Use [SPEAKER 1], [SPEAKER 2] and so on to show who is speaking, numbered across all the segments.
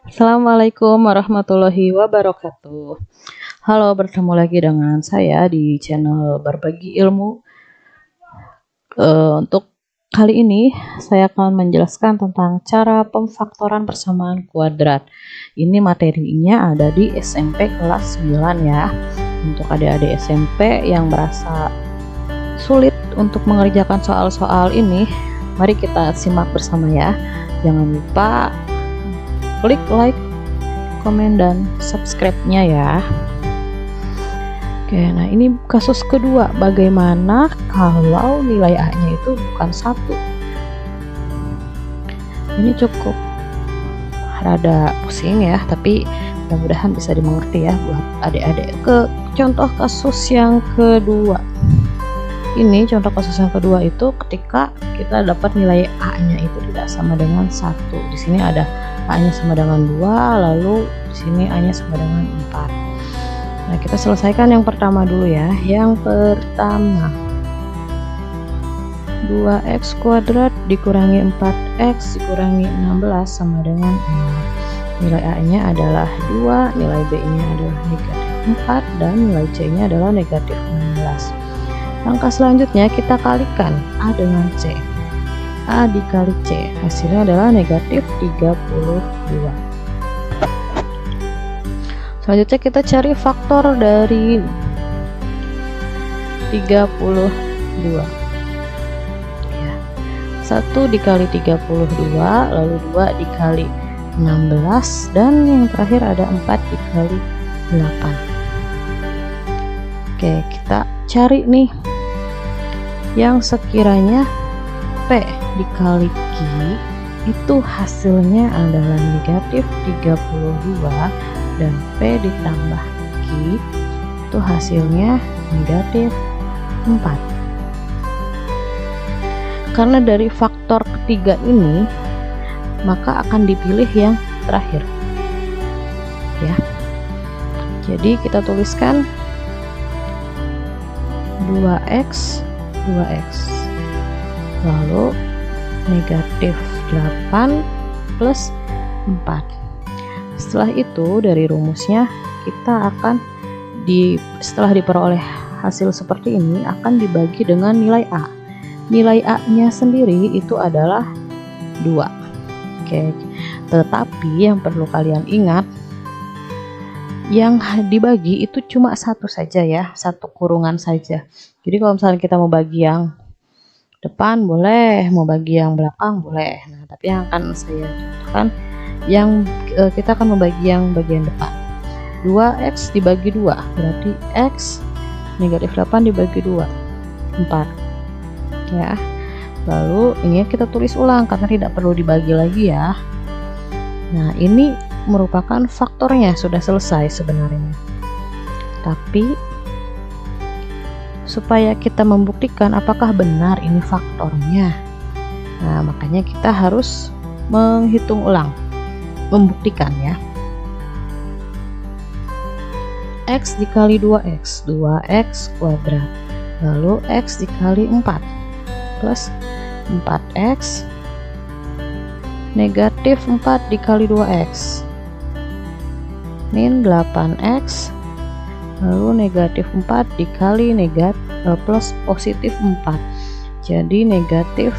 [SPEAKER 1] Assalamualaikum warahmatullahi wabarakatuh. Halo, bertemu lagi dengan saya di channel Berbagi Ilmu. Untuk kali ini saya akan menjelaskan tentang cara pemfaktoran persamaan kuadrat. Ini materinya ada di SMP kelas 9 ya. Untuk adik-adik SMP yang merasa sulit untuk mengerjakan soal-soal ini, mari kita simak bersama ya. Jangan lupa klik like, komen, dan subscribe-nya ya. Oke, nah ini kasus kedua. Bagaimana kalau nilai A-nya itu bukan 1? Ini cukup rada pusing ya, tapi mudah-mudahan bisa dimengerti ya buat adik-adik. Ke contoh kasus yang kedua. Ini contoh kasus yang kedua itu ketika kita dapat nilai A-nya itu tidak sama dengan 1. Di sini ada A-nya sama dengan 2, lalu di sini A-nya sama dengan 4. Nah, kita selesaikan yang pertama dulu ya. Yang pertama, 2x kuadrat dikurangi 4x dikurangi 16 sama dengan 0. Nilai A-nya adalah 2, nilai B-nya adalah negatif 4, dan nilai C-nya adalah negatif 16. Langkah selanjutnya kita kalikan A dengan C. A dikali C, hasilnya adalah negatif 32. Selanjutnya kita cari faktor dari 32 ya. 1 dikali 32, lalu 2 dikali 16, dan yang terakhir ada 4 dikali 8. Oke, kita cari nih yang sekiranya P dikali Q itu hasilnya adalah negatif 32, dan P ditambah Q itu hasilnya negatif 4. Karena dari faktor ketiga ini, maka akan dipilih yang terakhir ya. Jadi kita tuliskan 2x lalu negatif 8 plus 4. Setelah itu dari rumusnya kita akan setelah diperoleh hasil seperti ini akan dibagi dengan nilai A. Nilai A-nya sendiri itu adalah 2. Oke, tetapi yang perlu kalian ingat, yang dibagi itu cuma satu saja ya, satu kurungan saja. Jadi kalau misalnya kita mau bagi yang depan boleh, mau bagi yang belakang boleh. Nah, tapi yang akan saya contohkan, yang kita akan membagi yang bagian depan. 2x dibagi 2 berarti x negatif 8 dibagi 2 4 ya. Lalu ini kita tulis ulang karena tidak perlu dibagi lagi ya. Nah, ini merupakan faktornya, sudah selesai sebenarnya. Tapi supaya kita membuktikan apakah benar ini faktornya, nah makanya kita harus menghitung ulang, membuktikan ya. X dikali 2x, 2x kuadrat, lalu x dikali 4 plus 4x negatif 4 dikali 2x min 8x, lalu negatif 4 dikali plus positif 4, jadi negatif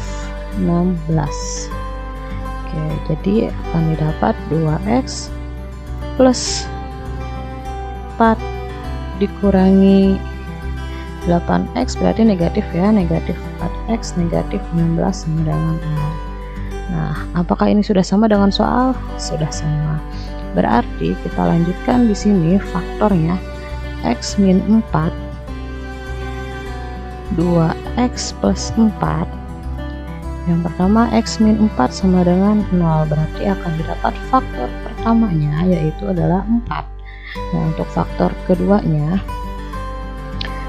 [SPEAKER 1] 16. Oke, jadi akan didapat 2x plus 4 dikurangi 8x berarti negatif ya, negatif 4x negatif 16 sama dengan 0. Nah, apakah ini sudah sama dengan soal? Sudah sama. Berarti kita lanjutkan di sini faktornya x min 4 2x plus 4. Yang pertama x min 4 sama dengan 0, berarti akan didapat faktor pertamanya yaitu adalah 4. Nah, untuk faktor keduanya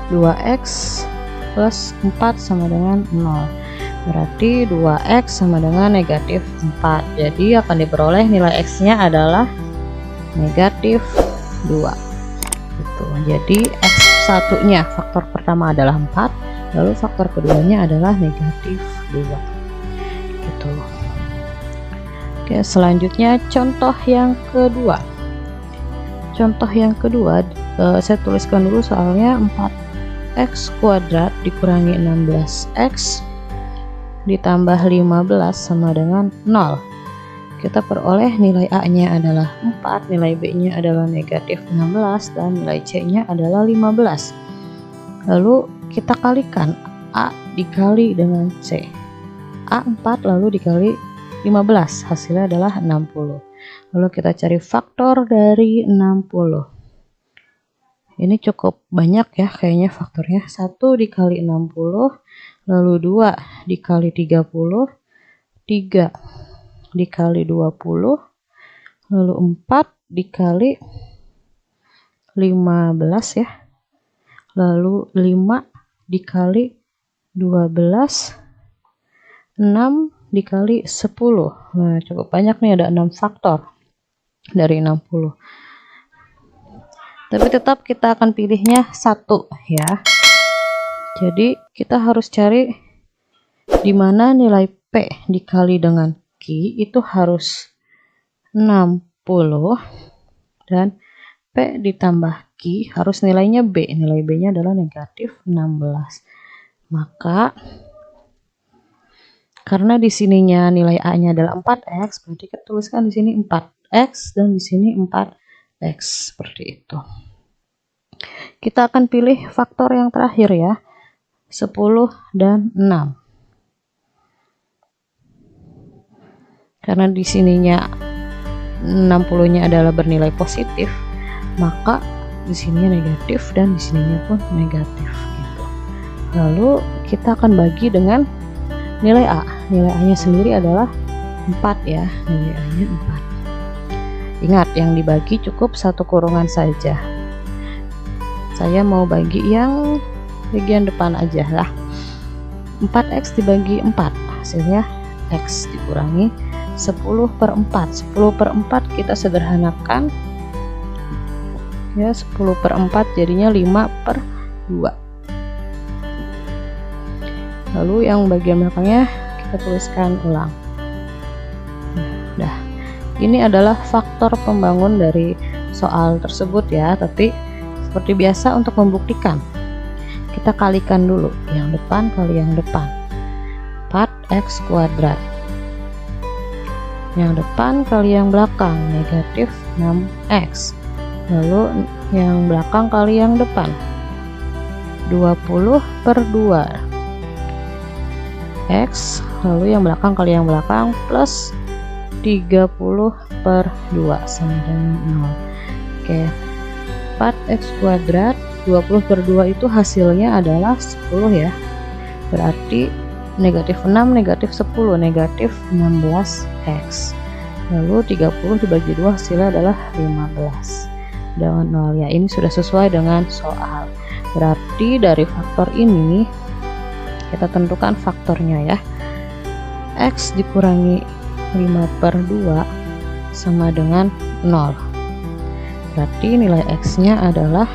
[SPEAKER 1] 2x plus 4 sama dengan 0, berarti 2x sama dengan negatif 4. Jadi akan diperoleh nilai x nya adalah negatif 2 gitu. Jadi x satunya faktor pertama adalah 4, lalu faktor keduanya adalah negatif 2 gitu. Oke, selanjutnya contoh yang kedua. Contoh yang kedua, saya tuliskan dulu soalnya. 4x kuadrat dikurangi 16x ditambah 15 sama dengan 0. Kita peroleh nilai A nya adalah 4, nilai B nya adalah negatif 16, dan nilai C nya adalah 15. Lalu kita kalikan A dikali dengan C. A 4 lalu dikali 15, hasilnya adalah 60. Lalu kita cari faktor dari 60. Ini cukup banyak ya kayaknya faktornya. 1 dikali 60, lalu 2 dikali 30, 3 dikali 20, lalu 4 dikali 15 ya, lalu 5 dikali 12, 6 dikali 10. Nah, cukup banyak nih, ada 6 faktor dari 60. Tapi tetap kita akan pilihnya 1 ya. Jadi kita harus cari di mana nilai P dikali dengan Q itu harus 60, dan P ditambah Q harus nilainya B. Nilai B nya adalah negatif 16. Maka karena di sininya nilai A nya adalah 4x, berarti kita tuliskan di sini 4x dan di sini 4x, seperti itu. Kita akan pilih faktor yang terakhir ya, 10 dan 6. Karena di sininya 60-nya adalah bernilai positif, maka di sininya negatif dan di sininya pun negatif gitu. Lalu kita akan bagi dengan nilai A. Nilai A nya sendiri adalah 4 ya, nilai A nya 4. Ingat, yang dibagi cukup satu kurungan saja. Saya mau bagi yang bagian depan aja lah. 4x dibagi 4, hasilnya x dikurangi 10/4. 10/4 kita sederhanakan ya, 10/4 jadinya 5/2. Lalu yang bagian belakangnya kita tuliskan ulang. Nah, ini adalah faktor pembangun dari soal tersebut ya, tapi seperti biasa untuk membuktikan kita kalikan dulu yang depan kali yang depan. 4x kuadrat, yang depan kali yang belakang, negatif 6x. Lalu yang belakang kali yang depan, 20/2 x, lalu yang belakang kali yang belakang plus 30/2 sama dengan 0. Oke, 4x kuadrat 20/2 itu hasilnya adalah 10 ya, berarti negatif 6 negatif 10, negatif 16x. Lalu 30 dibagi 2 hasilnya adalah 15 dengan 0 ya. Ini sudah sesuai dengan soal. Berarti dari faktor ini kita tentukan faktornya ya. X dikurangi 5/2 sama dengan 0. Berarti nilai X nya adalah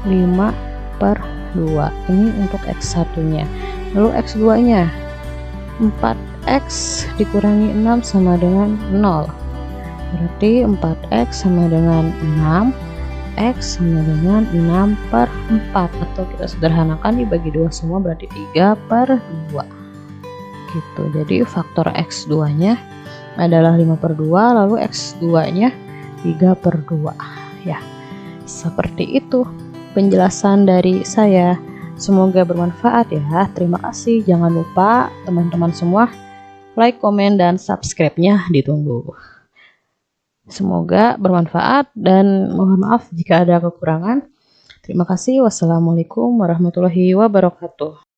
[SPEAKER 1] 5/2. Ini untuk X1 nya. Lalu X2 nya 4x dikurangi 6 sama dengan 0. Berarti 4x sama dengan 6, X sama dengan 6/4, atau kita sederhanakan dibagi 2 semua berarti 3/2 gitu. Jadi faktor X2 nya adalah 5/2, lalu X2 nya 3/2 ya. Seperti itu penjelasan dari saya, semoga bermanfaat ya. Terima kasih. Jangan lupa teman-teman semua like, komen, dan subscribe-nya ditunggu. Semoga bermanfaat dan mohon maaf jika ada kekurangan. Terima kasih. Wassalamualaikum warahmatullahi wabarakatuh.